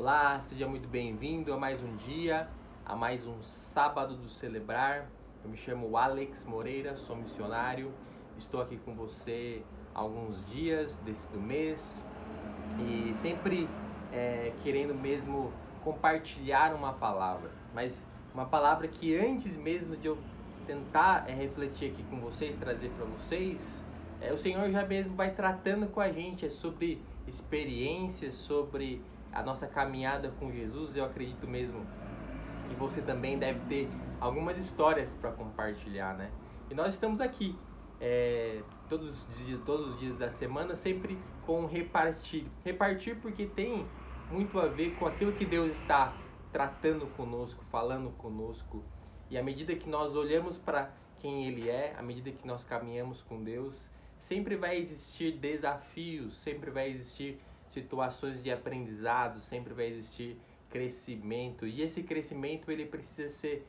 Olá, seja muito bem-vindo a mais um dia, a mais um sábado do Celebrar. Eu me chamo Alex Moreira, sou missionário, estou aqui com você há alguns dias do mês e sempre querendo mesmo compartilhar uma palavra, mas uma palavra que antes mesmo de eu tentar refletir aqui com vocês, trazer para vocês, o Senhor já mesmo vai tratando com a gente, é sobre experiências, sobre a nossa caminhada com Jesus. Eu acredito mesmo que você também deve ter algumas histórias para compartilhar, né? E nós estamos aqui todos os dias da semana, sempre com repartir porque tem muito a ver com aquilo que Deus está tratando conosco, falando conosco. E à medida que nós olhamos para quem Ele é, à medida que nós caminhamos com Deus, sempre vai existir desafios, sempre vai existir situações de aprendizado, sempre vai existir crescimento. E esse crescimento ele precisa ser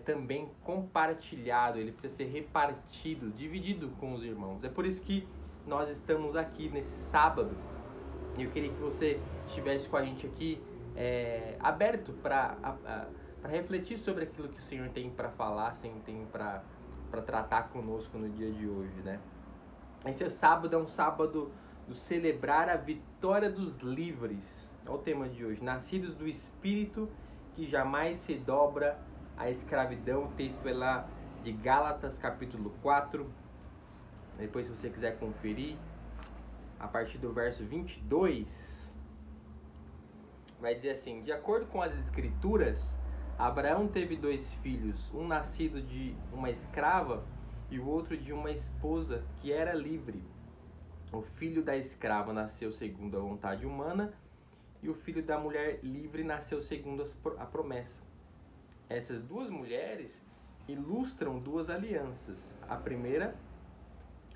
também compartilhado, ele precisa ser repartido, dividido com os irmãos. É por isso que nós estamos aqui nesse sábado. E eu queria que você estivesse com a gente aqui aberto para refletir sobre aquilo que o Senhor tem para falar, tem para tratar conosco no dia de hoje, né? Esse sábado é um sábado do celebrar a vitória dos livres. É o tema de hoje. Nascidos do Espírito que jamais se dobra a escravidão. O texto é lá de Gálatas capítulo 4. Depois, se você quiser conferir, a partir do verso 22, vai dizer assim: de acordo com as escrituras, Abraão teve 2 filhos, um nascido de uma escrava e o outro de uma esposa que era livre. O filho da escrava nasceu segundo a vontade humana e o filho da mulher livre nasceu segundo a promessa. Essas 2 mulheres ilustram 2 alianças. A primeira,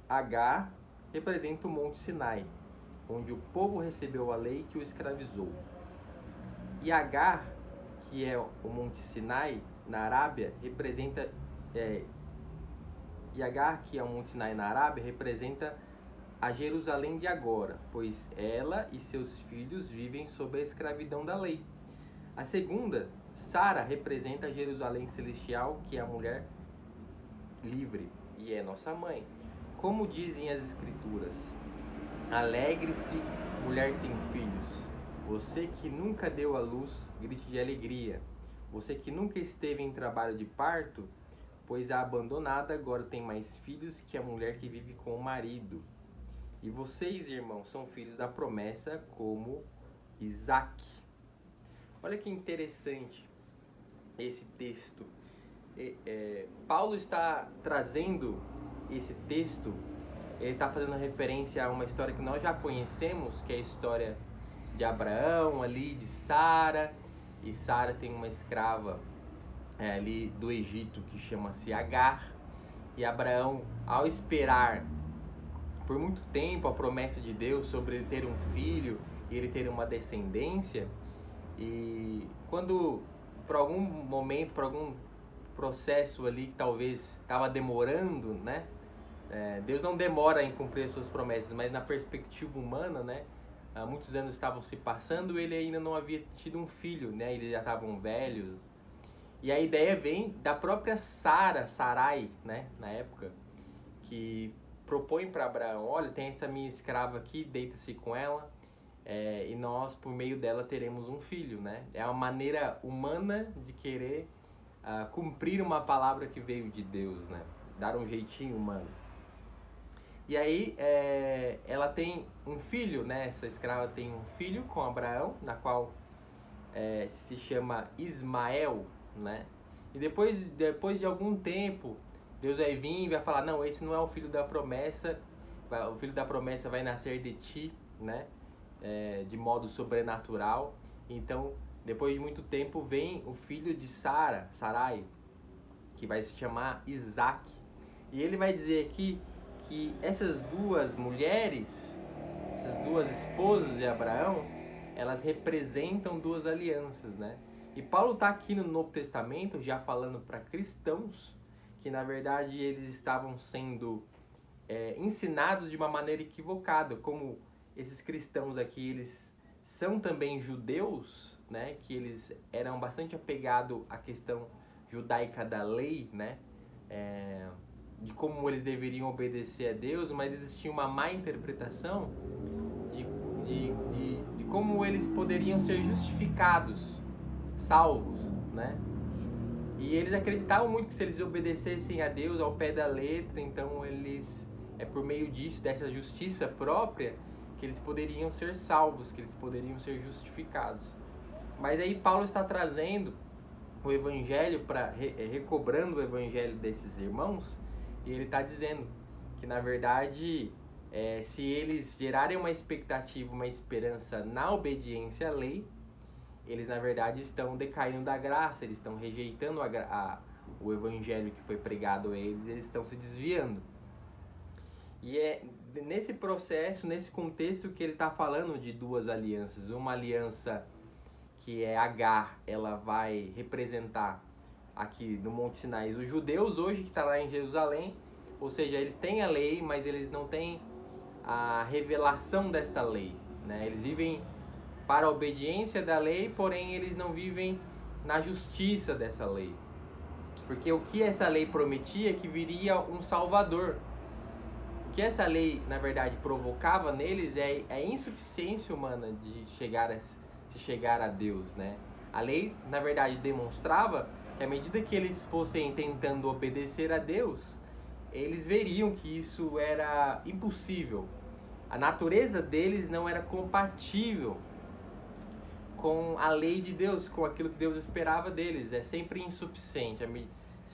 Agar, representa o Monte Sinai, onde o povo recebeu a lei que o escravizou. E Agar, que é o Monte Sinai na Arábia, representa a Jerusalém de agora, pois ela e seus filhos vivem sob a escravidão da lei. A segunda, Sara, representa a Jerusalém celestial, que é a mulher livre e é nossa mãe. Como dizem as escrituras: alegre-se, mulher sem filhos. Você que nunca deu à luz, grite de alegria. Você que nunca esteve em trabalho de parto, pois a abandonada agora tem mais filhos que a mulher que vive com o marido. E vocês, irmãos, são filhos da promessa como Isaque. Olha que interessante esse texto. Paulo está trazendo esse texto, ele está fazendo referência a uma história que nós já conhecemos, que é a história de Abraão, ali de Sara. E Sara tem uma escrava ali do Egito que chama-se Agar. E Abraão, ao esperar por muito tempo a promessa de Deus sobre ele ter um filho e ele ter uma descendência, e quando por algum momento, por algum processo ali que talvez estava demorando, né? Deus não demora em cumprir as suas promessas, mas na perspectiva humana, né? Muitos anos estavam se passando, ele ainda não havia tido um filho, né? Eles já estavam velhos. E a ideia vem da própria Sarai, né? Na época, que propõe para Abraão: olha, tem essa minha escrava aqui, deita-se com ela, e nós, por meio dela, teremos um filho, né? É uma maneira humana de querer cumprir uma palavra que veio de Deus, né? Dar um jeitinho humano. E aí, ela tem um filho, né? Essa escrava tem um filho com Abraão, na qual se chama Ismael, né? E depois de algum tempo, Deus vai vir e vai falar: não, esse não é o filho da promessa, o filho da promessa vai nascer de ti, né? De modo sobrenatural. Então, depois de muito tempo, vem o filho de Sarai, que vai se chamar Isaque. E ele vai dizer aqui que essas 2 mulheres, essas 2 esposas de Abraão, elas representam 2 alianças, né? E Paulo está aqui no Novo Testamento já falando para cristãos que, na verdade, eles estavam sendo ensinados de uma maneira equivocada, como esses cristãos aqui, eles são também judeus, né, que eles eram bastante apegados à questão judaica da lei, né, de como eles deveriam obedecer a Deus, mas eles tinham uma má interpretação de como eles poderiam ser justificados, salvos, né? E eles acreditavam muito que se eles obedecessem a Deus ao pé da letra, então por meio disso, dessa justiça própria, que eles poderiam ser salvos, que eles poderiam ser justificados. Mas aí Paulo está trazendo o evangelho, recobrando o evangelho desses irmãos, e ele está dizendo que, na verdade, se eles gerarem uma expectativa, uma esperança na obediência à lei, eles, na verdade, estão decaindo da graça, eles estão rejeitando o evangelho que foi pregado a eles estão se desviando. E é nesse processo, nesse contexto, que ele está falando de duas alianças. Uma aliança que é Agar, ela vai representar aqui no Monte Sinai os judeus hoje que estão lá em Jerusalém, ou seja, eles têm a lei, mas eles não têm a revelação desta lei, né? Eles vivem para a obediência da lei, porém eles não vivem na justiça dessa lei. Porque o que essa lei prometia é que viria um Salvador. O que essa lei, na verdade, provocava neles é a insuficiência humana de chegar a Deus, né? A lei, na verdade, demonstrava que à medida que eles fossem tentando obedecer a Deus, eles veriam que isso era impossível. A natureza deles não era compatível com a lei de Deus, com aquilo que Deus esperava deles. É sempre insuficiente.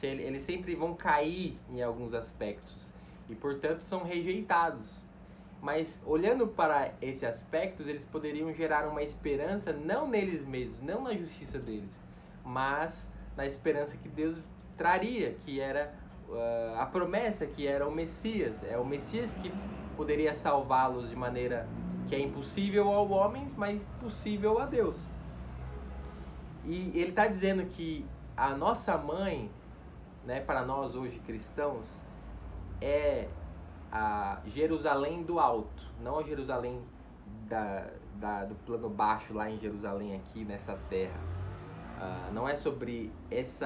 Eles sempre vão cair em alguns aspectos e, portanto, são rejeitados. Mas, olhando para esses aspectos, eles poderiam gerar uma esperança não neles mesmos, não na justiça deles, mas na esperança que Deus traria, que era a promessa, que era o Messias. É o Messias que poderia salvá-los de maneira que é impossível aos homens, mas possível a Deus. E ele está dizendo que a nossa mãe, né, para nós hoje cristãos, é a Jerusalém do alto, não a Jerusalém do plano baixo lá em Jerusalém, aqui nessa terra. Não é sobre esse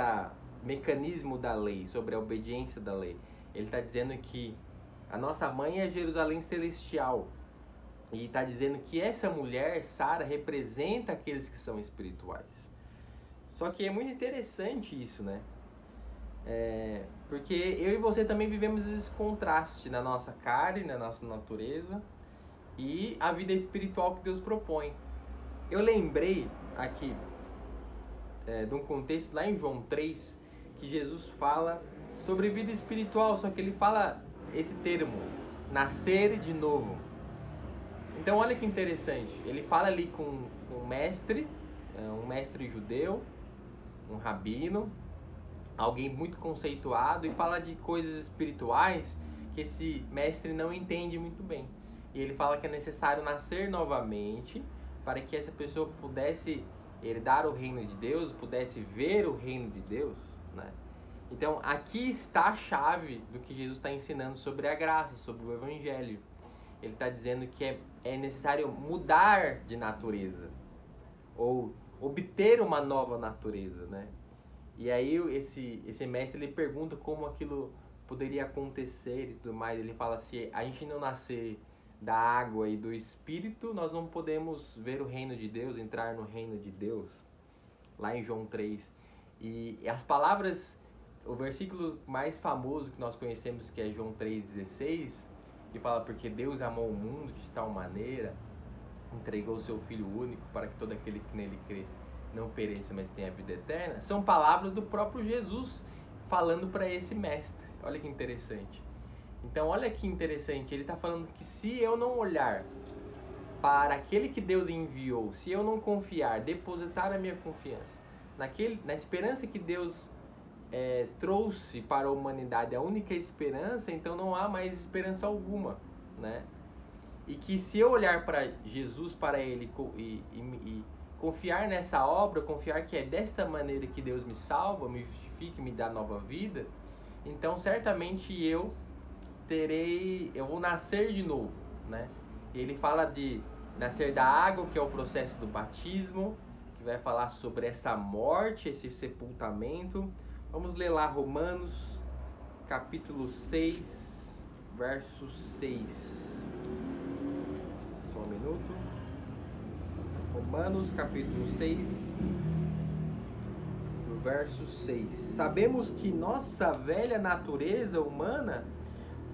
mecanismo da lei, sobre a obediência da lei. Ele está dizendo que a nossa mãe é Jerusalém celestial. E está dizendo que essa mulher, Sara, representa aqueles que são espirituais. Só que é muito interessante isso, né? Porque eu e você também vivemos esse contraste na nossa carne, na nossa natureza e a vida espiritual que Deus propõe. Eu lembrei aqui de um contexto lá em João 3, que Jesus fala sobre vida espiritual, só que ele fala esse termo, nascer de novo. Então olha que interessante, ele fala ali com um mestre judeu, um rabino, alguém muito conceituado, e fala de coisas espirituais que esse mestre não entende muito bem. E ele fala que é necessário nascer novamente para que essa pessoa pudesse herdar o reino de Deus, pudesse ver o reino de Deus, né? Então aqui está a chave do que Jesus está ensinando sobre a graça, sobre o evangelho. Ele está dizendo que é necessário mudar de natureza, ou obter uma nova natureza, né? E aí esse mestre, ele pergunta como aquilo poderia acontecer e tudo mais. Ele fala, se a gente não nascer da água e do Espírito, nós não podemos ver o reino de Deus, entrar no reino de Deus, lá em João 3. E as palavras, o versículo mais famoso que nós conhecemos, que é João 3,16, que fala, porque Deus amou o mundo de tal maneira, entregou o seu Filho único para que todo aquele que nele crê não pereça, mas tenha vida eterna, são palavras do próprio Jesus falando para esse mestre. Olha que interessante. Então olha que interessante, ele está falando que se eu não olhar para aquele que Deus enviou, se eu não confiar, depositar a minha confiança na esperança que Deus trouxe para a humanidade, a única esperança, então não há mais esperança alguma, né? E que se eu olhar para Jesus, para Ele, e confiar nessa obra, confiar que é desta maneira que Deus me salva, me justifica, me dá nova vida, então certamente eu vou nascer de novo, né? Ele fala Nascer da água, que é o processo do batismo, que vai falar sobre essa morte, esse sepultamento. Vamos ler lá Romanos, capítulo 6, verso 6. Só um minuto. Romanos, capítulo 6, do verso 6. Sabemos que nossa velha natureza humana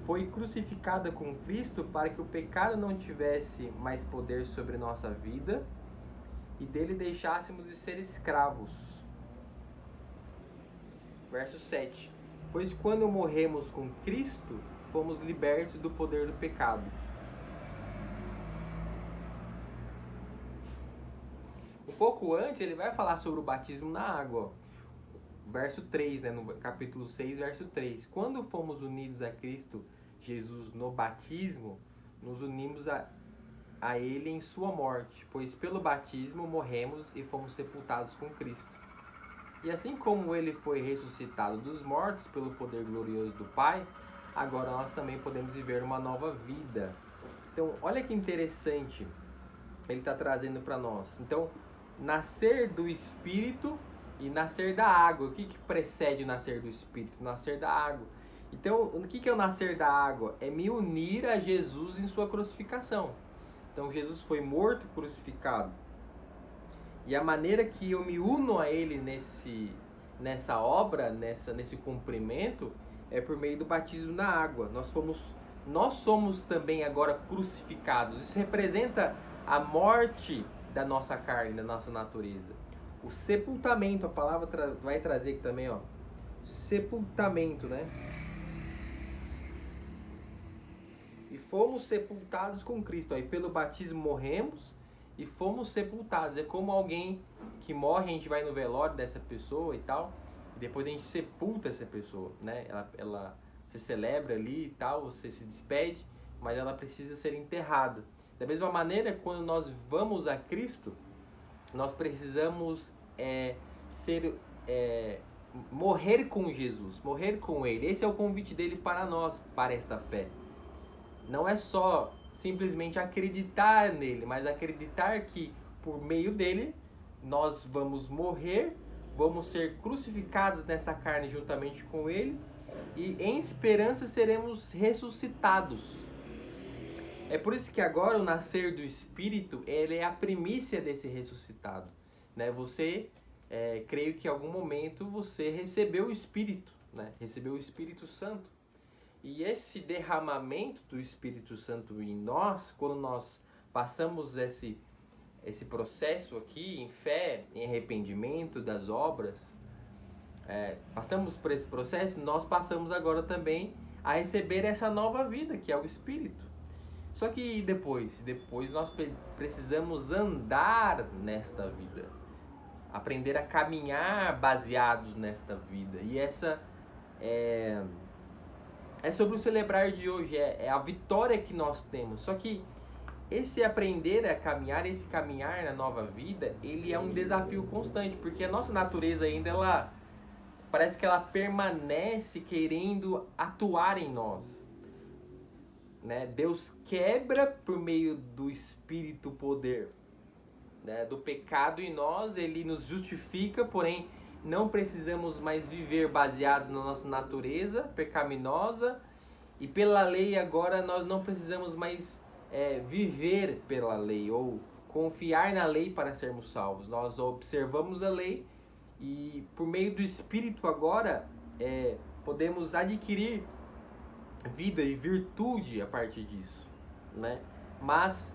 foi crucificada com Cristo para que o pecado não tivesse mais poder sobre nossa vida e dele deixássemos de ser escravos. Verso 7. Pois quando morremos com Cristo, fomos libertos do poder do pecado. Um pouco antes ele vai falar sobre o batismo na água. Verso 3, né, no capítulo 6, verso 3. Quando fomos unidos a Cristo Jesus no batismo, nos unimos a ele em sua morte, pois pelo batismo morremos e fomos sepultados com Cristo. E assim como ele foi ressuscitado dos mortos pelo poder glorioso do Pai, agora nós também podemos viver uma nova vida. Então, olha que interessante ele está trazendo para nós. Então, nascer do Espírito e nascer da água. O que precede o nascer do Espírito? Nascer da água. Então, o que é o nascer da água? É me unir a Jesus em sua crucificação. Então, Jesus foi morto, crucificado. E a maneira que eu me uno a Ele nessa obra, nesse cumprimento, é por meio do batismo na água. Nós somos também agora crucificados. Isso representa a morte da nossa carne, da nossa natureza. O sepultamento, a palavra vai trazer aqui também, ó. Sepultamento, né? E fomos sepultados com Cristo. Aí pelo batismo morremos e fomos sepultados. É como alguém que morre, a gente vai no velório dessa pessoa e tal, e depois a gente sepulta essa pessoa, né? Você celebra ali e tal, você se despede, mas ela precisa ser enterrada. Da mesma maneira, quando nós vamos a Cristo, nós precisamos morrer com Jesus, morrer com Ele. Esse é o convite dele para nós, para esta fé. Não é só simplesmente acreditar nele, mas acreditar que por meio dele nós vamos morrer, vamos ser crucificados nessa carne juntamente com ele e em esperança seremos ressuscitados. É por isso que agora o nascer do Espírito, ele é a primícia desse ressuscitado, né? Creio que em algum momento você recebeu o Espírito, né? Recebeu o Espírito Santo. E esse derramamento do Espírito Santo em nós, quando nós passamos esse processo aqui em fé, em arrependimento das obras, passamos por esse processo, nós passamos agora também a receber essa nova vida, que é o Espírito. Só que depois nós precisamos andar nesta vida, aprender a caminhar baseados nesta vida. E essa é sobre o celebrar de hoje, é a vitória que nós temos. Só que esse aprender a caminhar, esse caminhar na nova vida, ele é um desafio constante, porque a nossa natureza ainda, parece que ela permanece querendo atuar em nós, né? Deus quebra por meio do Espírito o poder, né, do pecado em nós, ele nos justifica, porém não precisamos mais viver baseados na nossa natureza pecaminosa, e pela lei agora nós não precisamos mais viver pela lei ou confiar na lei para sermos salvos. Nós observamos a lei e por meio do Espírito agora podemos adquirir vida e virtude a partir disso, né? Mas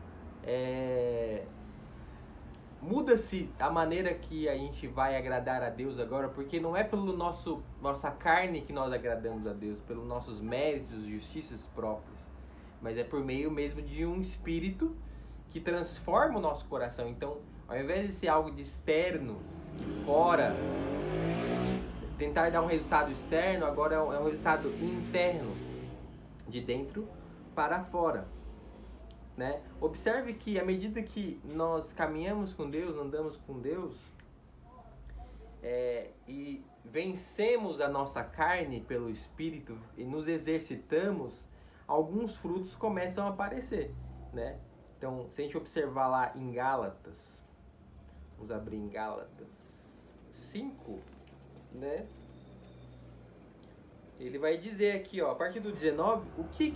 muda-se a maneira que a gente vai agradar a Deus agora, porque não é pelo nossa carne que nós agradamos a Deus, pelos nossos méritos e justiças próprias, mas é por meio mesmo de um Espírito que transforma o nosso coração. Então, ao invés de ser algo de externo, de fora, tentar dar um resultado externo, agora é um resultado interno, de dentro para fora, né? Observe que à medida que nós caminhamos com Deus, andamos com Deus, e vencemos a nossa carne pelo Espírito e nos exercitamos, alguns frutos começam a aparecer, né? Então, se a gente observar lá em Gálatas, vamos abrir em Gálatas 5, né? Ele vai dizer aqui, ó, a partir do 19, o que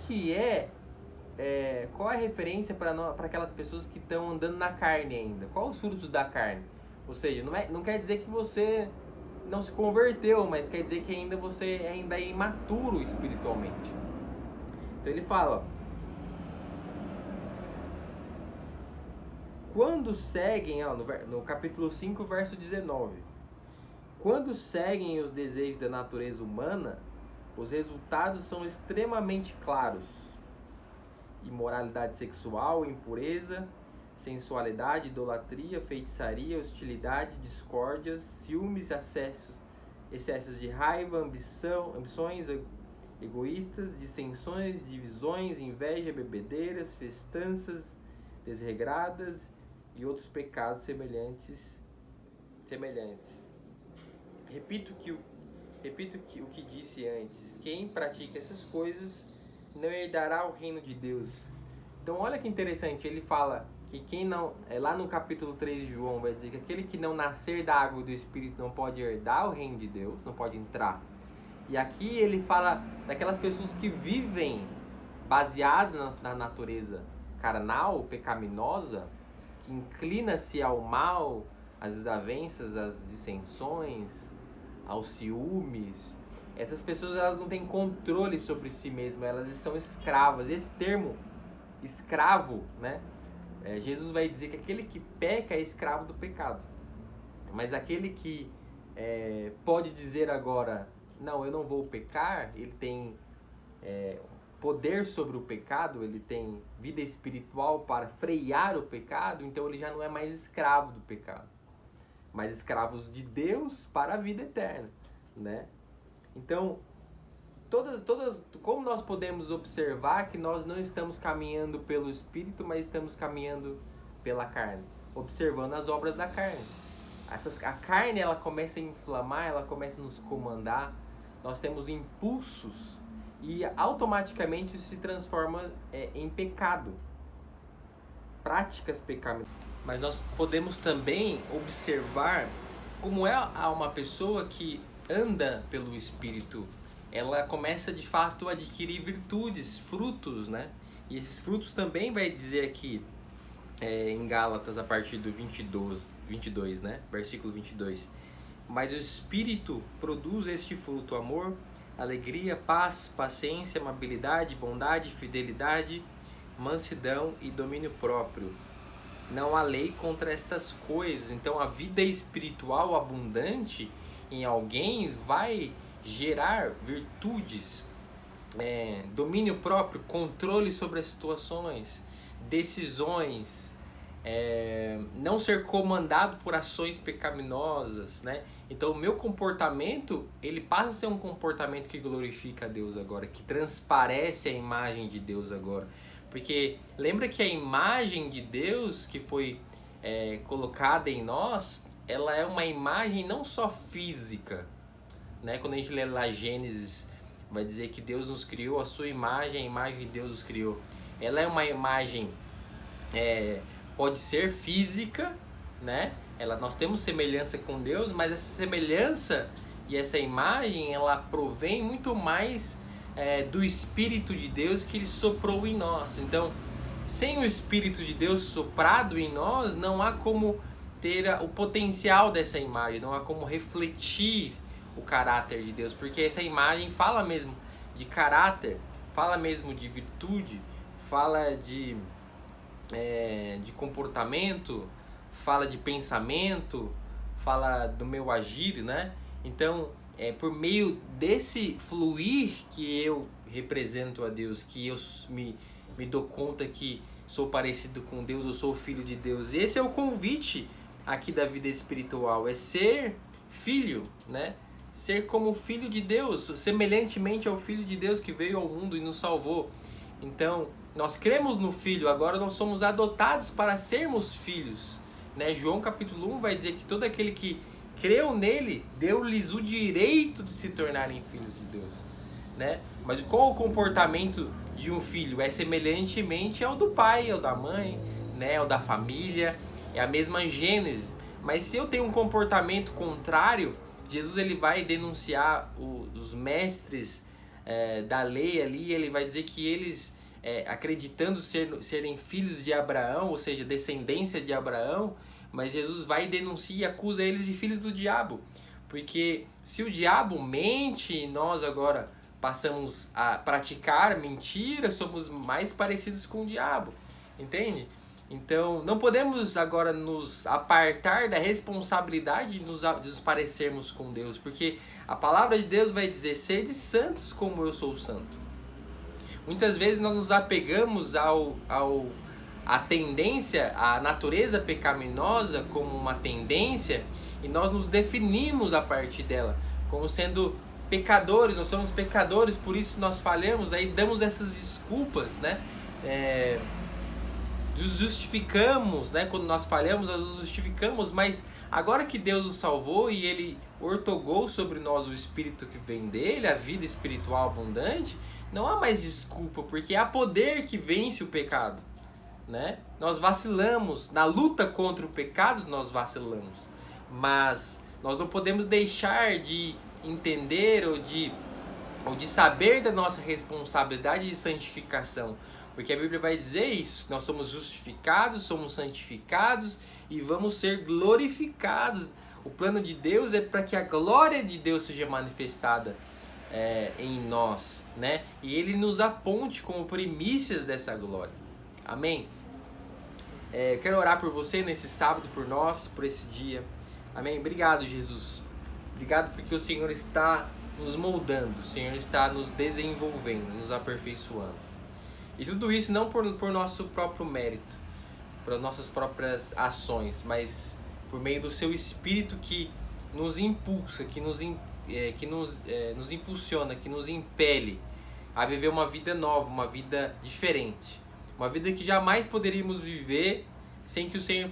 qual é a referência para aquelas pessoas que estão andando na carne ainda? Quais os frutos da carne? Ou seja, não quer dizer que você não se converteu, mas quer dizer que você ainda é imaturo espiritualmente. Então ele fala, ó, quando seguem, ó, no capítulo 5, verso 19, quando seguem os desejos da natureza humana, os resultados são extremamente claros: imoralidade sexual, impureza, sensualidade, idolatria, feitiçaria, hostilidade, discórdias, ciúmes, excessos de raiva, ambições egoístas, dissensões, divisões, inveja, bebedeiras, festanças desregradas e outros pecados semelhantes. Repito o que disse antes: quem pratica essas coisas não herdará o reino de Deus. Então olha que interessante, ele fala que quem não, lá no capítulo 3 de João vai dizer que aquele que não nascer da água e do Espírito não pode herdar o reino de Deus, não pode entrar. E aqui ele fala daquelas pessoas que vivem baseadas na natureza carnal, pecaminosa, que inclina-se ao mal, às desavenças, às dissensões, aos ciúmes. Essas pessoas, elas não têm controle sobre si mesmas, elas são escravas. Esse termo, escravo, né? Jesus vai dizer que aquele que peca é escravo do pecado. Mas aquele que pode dizer agora, não, eu não vou pecar, ele tem poder sobre o pecado, ele tem vida espiritual para frear o pecado, então ele já não é mais escravo do pecado, mas escravos de Deus para a vida eterna, né? Então, como nós podemos observar que nós não estamos caminhando pelo Espírito, mas estamos caminhando pela carne? Observando as obras da carne. A carne, ela começa a inflamar, ela começa a nos comandar, nós temos impulsos e automaticamente isso se transforma em pecado, práticas pecaminosas. Mas nós podemos também observar como é uma pessoa que anda pelo Espírito. Ela começa de fato a adquirir virtudes, frutos, né? E esses frutos também vai dizer aqui em Gálatas a partir do 22, né? Versículo 22. Mas o Espírito produz este fruto: amor, alegria, paz, paciência, amabilidade, bondade, fidelidade, mansidão e domínio próprio. Não há lei contra estas coisas. Então a vida espiritual abundante em alguém vai gerar virtudes, domínio próprio, controle sobre as situações, decisões, não ser comandado por ações pecaminosas, né? Então o meu comportamento, ele passa a ser um comportamento que glorifica a Deus agora, que transparece a imagem de Deus agora. Porque lembra que a imagem de Deus que foi colocada em nós, ela é uma imagem não só física, né? Quando a gente lê lá Gênesis, vai dizer que Deus nos criou a sua imagem, a imagem de Deus nos criou. Ela é uma imagem, pode ser física, né? Nós temos semelhança com Deus, mas essa semelhança e essa imagem, ela provém muito mais do Espírito de Deus que Ele soprou em nós. Então, sem o Espírito de Deus soprado em nós, não há como ter o potencial dessa imagem, não há como refletir o caráter de Deus, porque essa imagem fala mesmo de caráter, fala mesmo de virtude, fala de comportamento, fala de pensamento, fala do meu agir, né? Então, por meio desse fluir que eu represento a Deus, que eu me dou conta que sou parecido com Deus, eu sou filho de Deus. Esse é o convite aqui da vida espiritual, é ser filho, né? Ser como filho de Deus, semelhantemente ao Filho de Deus que veio ao mundo e nos salvou. Então, nós cremos no Filho, agora nós somos adotados para sermos filhos, né? João capítulo 1 vai dizer que todo aquele que creu nele, deu-lhes o direito de se tornarem filhos de Deus, né? Mas qual o comportamento de um filho? É semelhantemente ao do pai, ao da mãe, né, o da família, é a mesma gênese. Mas se eu tenho um comportamento contrário, Jesus ele vai denunciar os mestres da lei ali, ele vai dizer que eles, acreditando serem filhos de Abraão, ou seja, descendência de Abraão, mas Jesus vai e denuncia e acusa eles de filhos do diabo. Porque se o diabo mente e nós agora passamos a praticar mentira, somos mais parecidos com o diabo, entende? Então, não podemos agora nos apartar da responsabilidade de nos parecermos com Deus, porque a palavra de Deus vai dizer: sede santos como eu sou santo. Muitas vezes nós nos apegamos à tendência, à natureza pecaminosa como uma tendência, e nós nos definimos a partir dela como sendo pecadores. Nós somos pecadores, por isso nós falhamos. Aí damos essas desculpas, né? Nos justificamos, né? Quando nós falhamos, nós nos justificamos, mas agora que Deus nos salvou e Ele ortogou sobre nós o Espírito que vem dele, a vida espiritual abundante, não há mais desculpa, porque há poder que vence o pecado, né? Nós vacilamos, na luta contra o pecado nós vacilamos, mas nós não podemos deixar de entender ou de saber da nossa responsabilidade de santificação, porque a Bíblia vai dizer isso: nós somos justificados, somos santificados e vamos ser glorificados. O plano de Deus é para que a glória de Deus seja manifestada em nós, né? E Ele nos aponte como primícias dessa glória. Amém? Quero orar por você nesse sábado, por nós, por esse dia. Amém? Obrigado, Jesus. Obrigado porque o Senhor está nos moldando, o Senhor está nos desenvolvendo, nos aperfeiçoando. E tudo isso não por nosso próprio mérito, por nossas próprias ações, mas por meio do Seu Espírito que nos impulsa, que nos impulsiona, que nos impele a viver uma vida nova, uma vida diferente. Uma vida que jamais poderíamos viver sem que o Senhor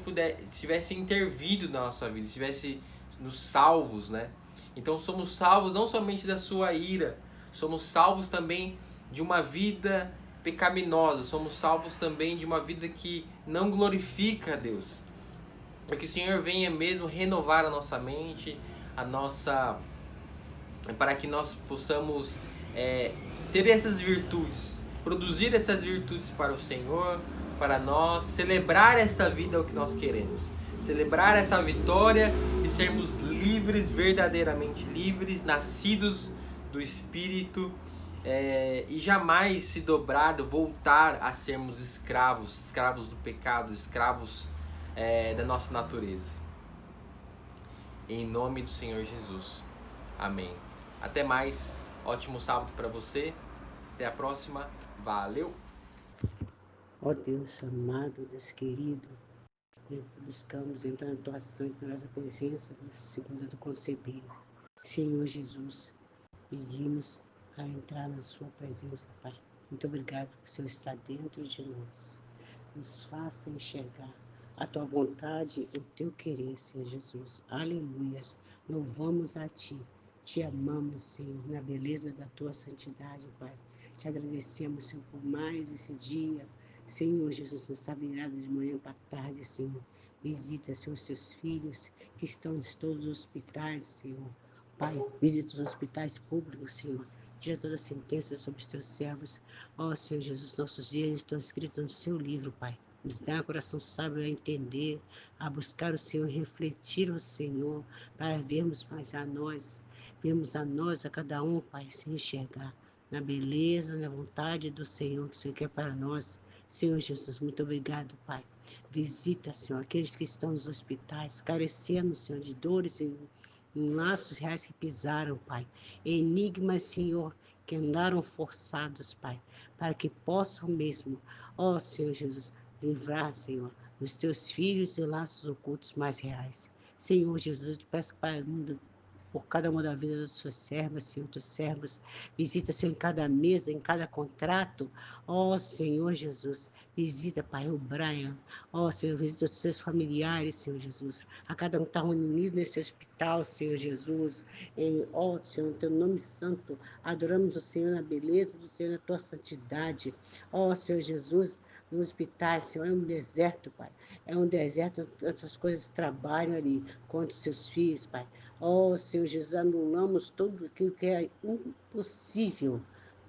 tivesse intervido na nossa vida, tivesse nos salvos, né? Então somos salvos não somente da sua ira, somos salvos também de uma vida pecaminosa, somos salvos também de uma vida que não glorifica a Deus. Para que o Senhor venha mesmo renovar a nossa mente, para que nós possamos ter essas virtudes, produzir essas virtudes para o Senhor, para nós, celebrar essa vida é o que nós queremos. Celebrar essa vitória e sermos livres, verdadeiramente livres, nascidos do Espírito, e jamais se dobrar, voltar a sermos escravos do pecado, escravos da nossa natureza. Em nome do Senhor Jesus. Amém. Até mais. Ótimo sábado para você. Até a próxima. Valeu! Ó Deus amado, Deus querido, buscamos entrar na tua santa, na nossa presença, segundo do conceber. Senhor Jesus, pedimos a entrar na sua presença, Pai. Muito obrigado porque o Senhor está dentro de nós. Nos faça enxergar a tua vontade, o teu querer, Senhor Jesus. Aleluias. Louvamos a ti. Te amamos, Senhor, na beleza da tua santidade, Pai. Te agradecemos, Senhor, por mais esse dia. Senhor Jesus, nessa virada de manhã para tarde, Senhor. Visita, Senhor, os seus filhos que estão em todos os hospitais, Senhor. Pai, visita os hospitais públicos, Senhor. Tira toda a sentença sobre os teus servos. Ó Senhor Jesus, nossos dias estão escritos no seu livro, Pai. Nos dá um coração sábio a entender, a buscar o Senhor, refletir o Senhor, para vermos mais a nós, a cada um, Pai, se enxergar na beleza, na vontade do Senhor que o Senhor quer para nós. Senhor Jesus, muito obrigado, Pai. Visita, Senhor, aqueles que estão nos hospitais, carecendo, Senhor, de dores em laços reais que pisaram, Pai. Enigmas, Senhor, que andaram forçados, Pai, para que possam mesmo, ó Senhor Jesus, livrar, Senhor, os teus filhos de laços ocultos mais reais. Senhor Jesus, eu te peço, Pai, por cada uma da vida das suas servas, Senhor, dos servos. Visita, Senhor, em cada mesa, em cada contrato. Ó Senhor Jesus, visita, Pai, o Brian. Ó Senhor, visita os seus familiares, Senhor Jesus. A cada um que está unido nesse hospital, Senhor Jesus. Ó Senhor, em teu nome santo, adoramos o Senhor na beleza do Senhor, na tua santidade. Ó Senhor Jesus, nos hospitais, Senhor, é um deserto, Pai. É um deserto, essas coisas trabalham ali contra os seus filhos, Pai. Oh, Senhor Jesus, anulamos tudo aquilo que é impossível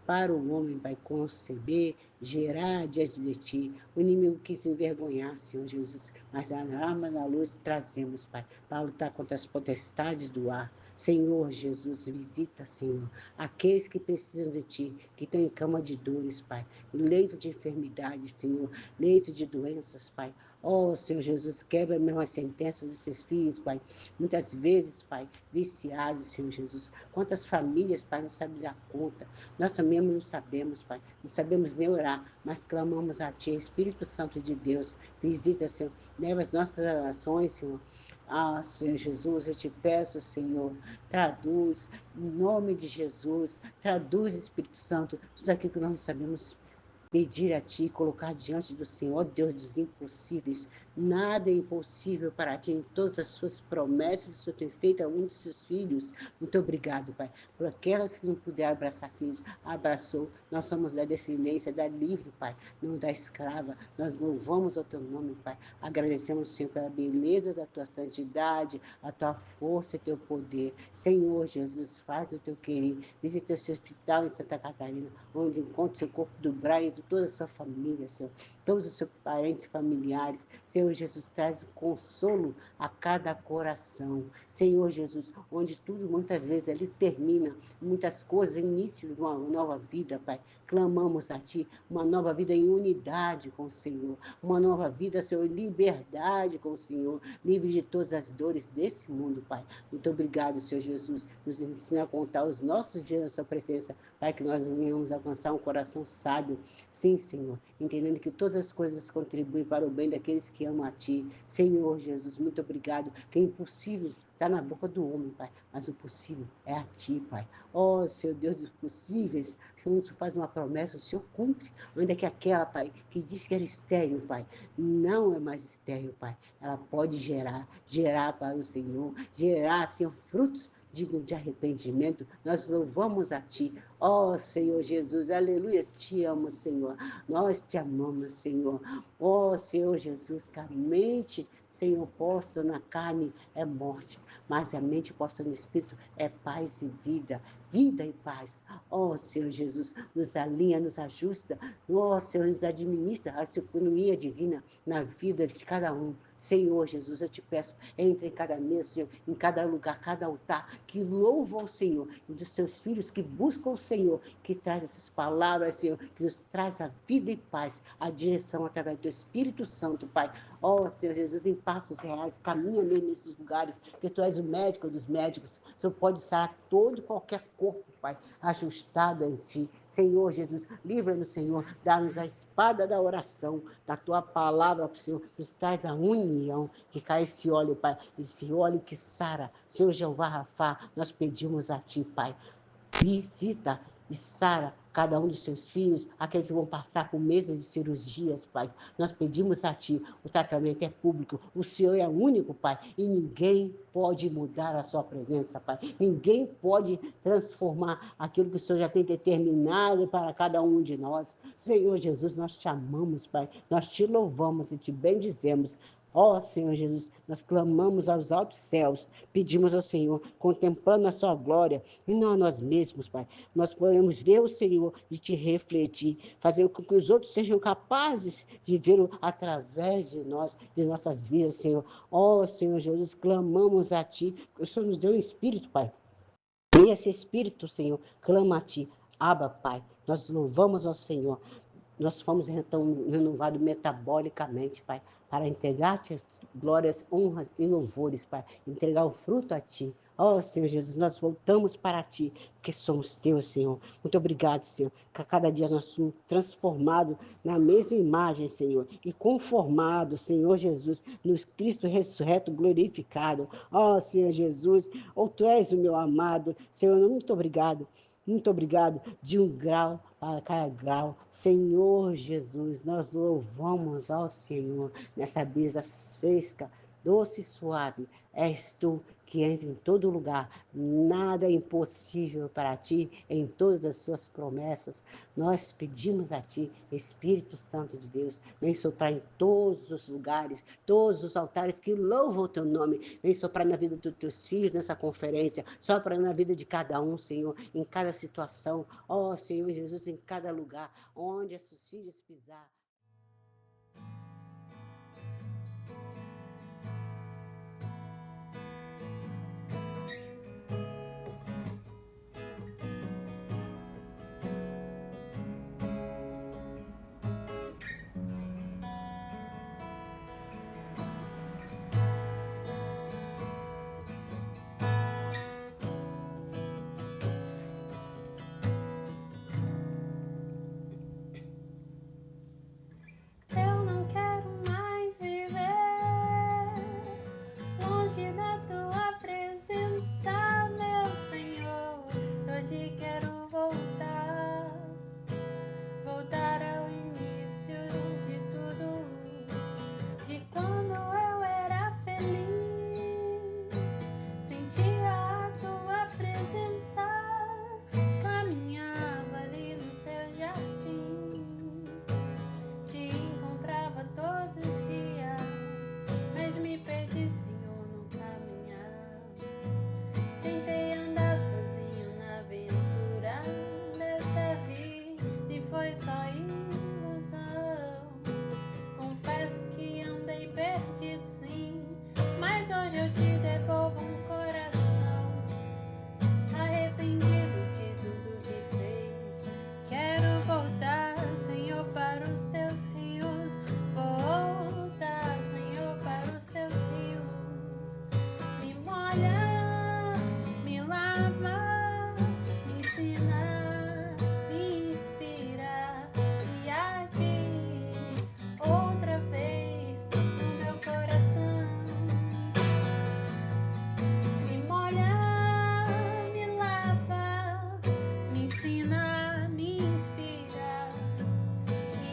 para o homem, Pai, conceber, gerar diante de Ti. O inimigo quis envergonhar, Senhor Jesus, mas a arma da luz trazemos, Pai, para lutar contra as potestades do ar. Senhor Jesus, visita, Senhor, aqueles que precisam de Ti, que estão em cama de dores, Pai, leito de enfermidades, Senhor, leito de doenças, Pai. Oh, Senhor Jesus, quebra mesmo as sentenças dos seus filhos, Pai. Muitas vezes, Pai, viciados, Senhor Jesus. Quantas famílias, Pai, não sabem dar conta. Nós também não sabemos, Pai. Não sabemos nem orar, mas clamamos a Ti, Espírito Santo de Deus. Visita, Senhor. Leva as nossas orações, Senhor. Ah, Senhor Jesus, eu te peço, Senhor, traduz, em nome de Jesus, traduz, Espírito Santo, tudo aquilo que nós não sabemos pedir a Ti, colocar diante do Senhor, Deus dos impossíveis. Nada é impossível para Ti, em todas as Suas promessas, o Senhor tem feito a um dos Seus filhos. Muito obrigado, Pai, por aquelas que não puderam abraçar filhos, abraçou. Nós somos da descendência da livre, Pai, não da escrava. Nós louvamos o Teu nome, Pai. Agradecemos, Senhor, pela beleza da Tua santidade, a Tua força e Teu poder. Senhor Jesus, faz o Teu querer. Visita esse hospital em Santa Catarina, onde encontra o corpo do Brian e de toda a sua família, Senhor. Todos os seus parentes e familiares. Senhor Jesus, traz o consolo a cada coração. Senhor Jesus, onde tudo muitas vezes ali termina, muitas coisas, início de uma nova vida, Pai. Clamamos a Ti, uma nova vida em unidade com o Senhor, uma nova vida, Senhor, em liberdade com o Senhor, livre de todas as dores desse mundo, Pai. Muito obrigado, Senhor Jesus. Nos ensina a contar os nossos dias na Sua presença, Pai, que nós venhamos alcançar um coração sábio. Sim, Senhor, entendendo que todas as coisas contribuem para o bem daqueles que amam a Ti. Senhor Jesus, muito obrigado, que é impossível está na boca do homem, Pai, mas o possível é a Ti, Pai. Oh, Senhor Deus dos possíveis, que o Senhor faz uma promessa, o Senhor cumpre, ainda que aquela, Pai, que disse que era estéril, Pai, não é mais estéril, Pai. Ela pode gerar para o Senhor, gerar, Senhor, frutos digno de arrependimento. Nós louvamos a Ti, ó Senhor Jesus, aleluia, te amo, Senhor, nós te amamos, Senhor, ó Senhor Jesus, que a mente, Senhor, posta na carne é morte, mas a mente posta no Espírito é paz e vida, vida e paz. Ó Senhor Jesus, nos alinha, nos ajusta, ó Senhor, nos administra a sua economia divina na vida de cada um. Senhor Jesus, eu te peço, entre em cada mesa, Senhor, em cada lugar, cada altar, que louvam o Senhor, e dos seus filhos que buscam o Senhor, que traz essas palavras, Senhor, que nos traz a vida e paz, a direção através do Espírito Santo, Pai. Ó, Senhor Jesus, em passos reais, caminha mesmo nesses lugares, que Tu és o médico dos médicos, o Senhor pode sarar todo e qualquer corpo, Pai, ajustado em Ti. Senhor Jesus, livra-nos, Senhor, dá-nos a espada da oração, da Tua palavra, Senhor, nos traz a união, que cai esse óleo, Pai, esse óleo que sara. Senhor Jeová Rafá, nós pedimos a Ti, Pai, visita e sara cada um dos seus filhos, aqueles que vão passar por meses de cirurgias, Pai. Nós pedimos a Ti, o tratamento é público, o Senhor é único, Pai, e ninguém pode mudar a Sua presença, Pai. Ninguém pode transformar aquilo que o Senhor já tem determinado para cada um de nós. Senhor Jesus, nós te amamos, Pai, nós te louvamos e te bendizemos. Ó Senhor Jesus, nós clamamos aos altos céus, pedimos ao Senhor, contemplando a sua glória, e não a nós mesmos, Pai. Nós podemos ver o Senhor e te refletir, fazer com que os outros sejam capazes de ver através de nós, de nossas vidas, Senhor. Ó Senhor Jesus, clamamos a Ti, porque o Senhor nos deu um Espírito, Pai. E esse Espírito, Senhor, clama a Ti. Abba, Pai. Nós louvamos ao Senhor. Nós fomos então renovados metabolicamente, Pai, para entregar-te glórias, honras e louvores, Pai, entregar o fruto a Ti. Ó Senhor Jesus, nós voltamos para Ti, porque somos Teus, Senhor. Muito obrigado, Senhor, que a cada dia nós somos transformados na mesma imagem, Senhor, e conformados, Senhor Jesus, no Cristo ressurreto, glorificado. Ó Senhor Jesus, Tu és o meu amado, Senhor, muito obrigado. Muito obrigado, de um grau para cada grau. Senhor Jesus, nós louvamos ao Senhor nessa brisa fresca, doce e suave, és tu que entra em todo lugar. Nada é impossível para ti em todas as suas promessas. Nós pedimos a ti, Espírito Santo de Deus, vem soprar em todos os lugares, todos os altares que louvam o teu nome. Vem soprar na vida dos teus filhos nessa conferência, sopra na vida de cada um, Senhor, em cada situação. Ó Senhor Jesus, em cada lugar onde esses filhos pisar. Eu não quero mais viver longe da tua presença, meu Senhor. Hoje quero voltar ao início de tudo, de quando eu era feliz. Sentia a tua presença, caminhava ali no seu jardim. Te encontrava todo dia, mas me perdi, Senhor, no caminhar. Tentei andar sozinho na aventura desta vida e foi só ilusão. Confesso que andei perdido, sim, mas hoje eu te devolvo um coração arrependido de tudo que fez. Quero voltar, Senhor, para os teus rios. Voltar, Senhor, para os teus rios. Me molha, me lava, me ensina, me inspira e arde outra vez no meu coração. Me molha, me lava, me ensina, me inspira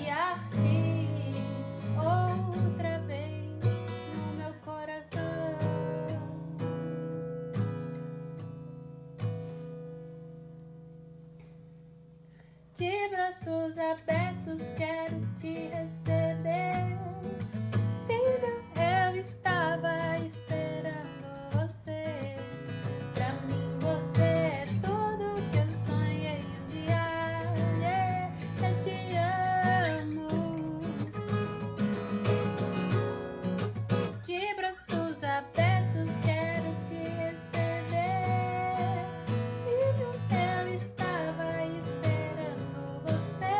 e arde outra vez no meu coração. De braços abertos quero te receber. Filho, eu estava esperando você. Pra mim você é tudo que eu sonhei um dia. Yeah, eu te amo. De braços abertos quero te receber. Filho, eu estava esperando você.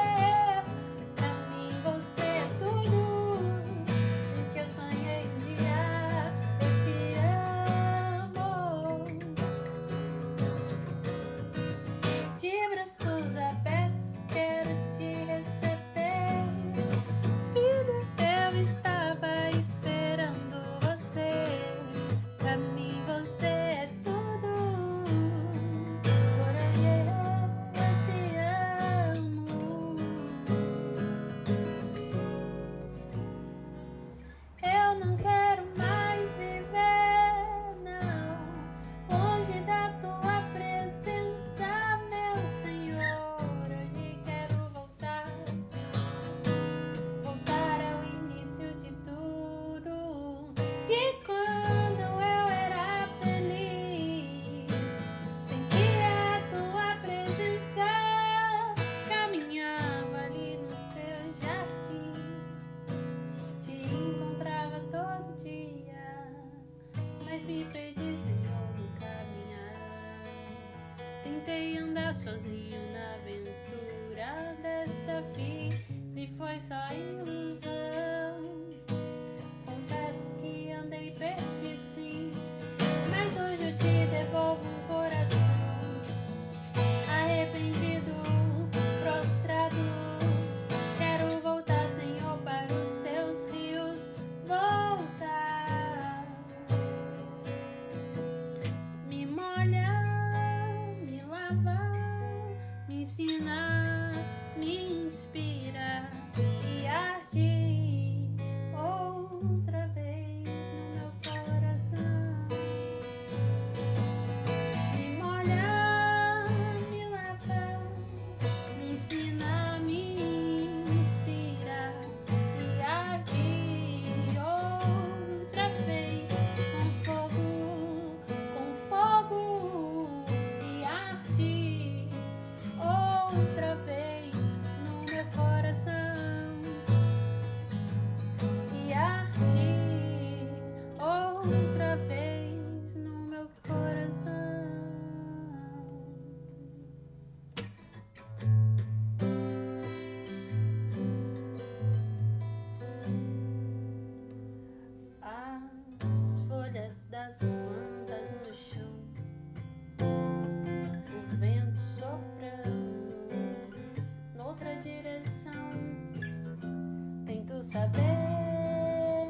saber,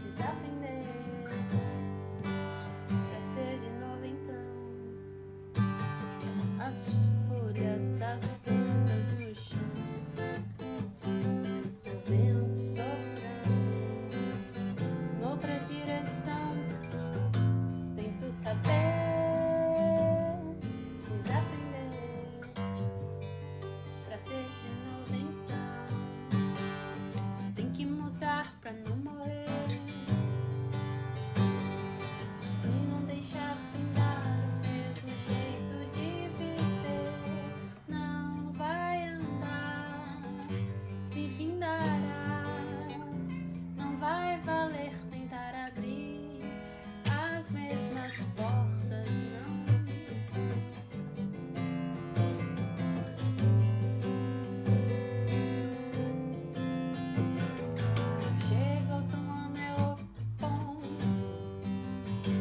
desaprender, pra ser de novo então. As folhas das plantas no chão, o vento soprando noutra direção. Tento saber, desaprender, pra ser de novo então. Tem que mudar pra não morrer, se não deixar findar o mesmo jeito de viver. Não vai andar, se findará. Não vai valer tentar abrir as mesmas portas, não. Chega outono, eu ponho,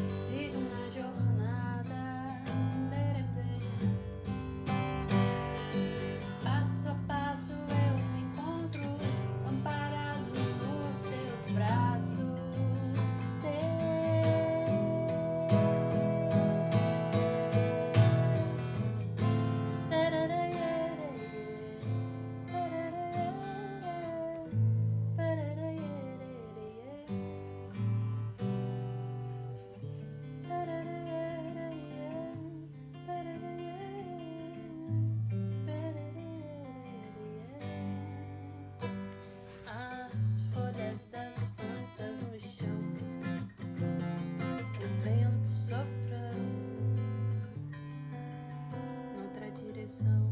sigo na jornada, passo a passo eu me encontro amparado nos teus braços. As folhas das plantas no chão, o vento soprando noutra direção.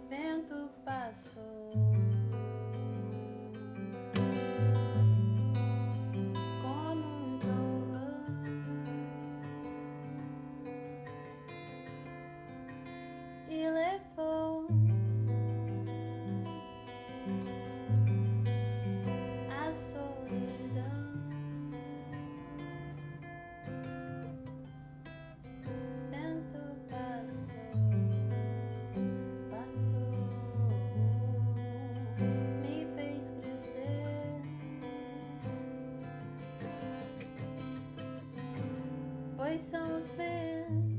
Vento passou como um trovão e levou a solidão. Vento passou, me fez crescer, pois são os ventos